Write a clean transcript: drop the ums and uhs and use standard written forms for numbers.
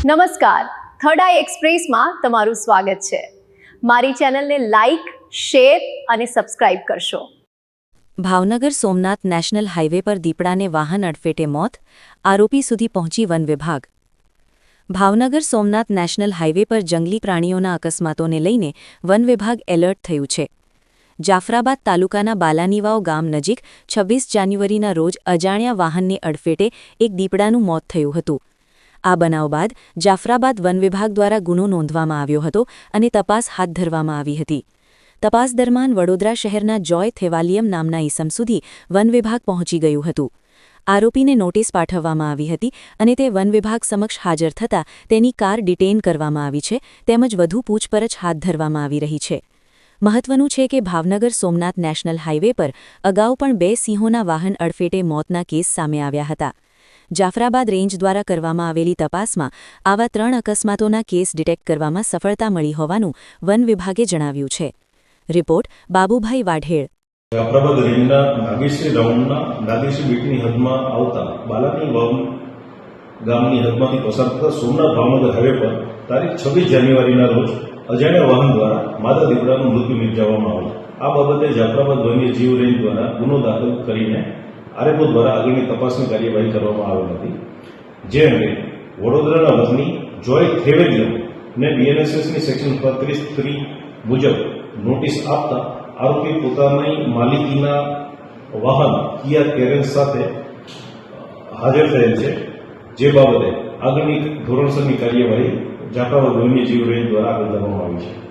નમસ્કાર, થર્ડ આઈ એક્સપ્રેસમાં તમારું સ્વાગત છે। મારી ચેનલને લાઇક, શેર અને સબસ્ક્રાઇબ કરશો। ભાવનગર સોમનાથ નેશનલ હાઇવે પર દીપડાને વાહન અડફેટે મોત, આરોપી સુધી પહોંચી વન વિભાગ। ભાવનગર સોમનાથ નેશનલ હાઇવે પર જંગલી પ્રાણીઓના અકસ્માતોને લઈને વન વિભાગ એલર્ટ થયું છે। જાફરાબાદ તાલુકાના બાલાનીવાવ ગામ નજીક 26 જાન્યુઆરીના રોજ અજાણ્યા વાહનની અડફેટે એક દીપડાનું મોત થયું હતું। આ બનાવ બાદ જાફરાબાદ વન વિભાગ દ્વારા ગુનો નોંધવામાં આવ્યો હતો અને તપાસ હાથ ધરવામાં આવી હતી। તપાસ દરમિયાન વડોદરા શહેરના જોય થેવાલિયમ નામના ઈસમ સુધી વન વિભાગ પહોંચી ગયું હતું। આરોપીને નોટિસ પાઠવવામાં આવી હતી અને તે વન વિભાગ સમક્ષ હાજર થતાં તેની કાર ડિટેઇન કરવામાં આવી છે તેમજ વધુ પૂછપરછ હાથ ધરવામાં આવી રહી છે। મહત્વનું છે કે ભાવનગર સોમનાથ નેશનલ હાઇવે પર અગાઉ પણ 2 સિંહોના વાહન અડફેટે મોતના કેસ સામે આવ્યા હતા। જાફરાબાદ રેન્જ દ્વારા કરવામાં આવેલી તપાસમાં આવા 3 અકસ્માતોના કેસ ડિટેક્ટ કરવામાં સફળતા મળી હોવાનું વન વિભાગે જણાવ્યું છે। રિપોર્ટ બાબુભાઈ વાઢેળ। જાફરાબાદ રેન્જના નાગેશ્રી રાઉન્ડના નાગેશ્રી બીટની હદમાં આવતા બાલાની વાવ ગામની હદમાંથી પસાર થતા સોમનાથ ભાવનગર હાઈવે પર તારીખ 26 જાન્યુઆરીના રોજ અજાણ્યા વાહન દ્વારા માદા દીપડાનું મૃત્યુ નિપજાવવામાં આવ્યું। આ બાબતે જાફરાબાદ વન્ય જીવ રેન્જ દ્વારા ગુનો દાખલ કરીને આરએફઓ દ્વારા આગળની તપાસની કાર્યવાહી કરવામાં આવેલ હતી। જે અંગે વડોદરાના વતની જોય થેવેલિયમને બીએનએસએસની સેક્શન 35(3) મુજબ નોટિસ આપતા આરોપી પોતાની માલિકીના વાહન કિયા કેરેન્સ સાથે હાજર થયેલ છે। જે બાબતે આગળની ધોરણસરની કાર્યવાહી જાફરાબાદ વન્ય જીવ રેન્જ દ્વારા આગળ ધરવામાં આવી છે।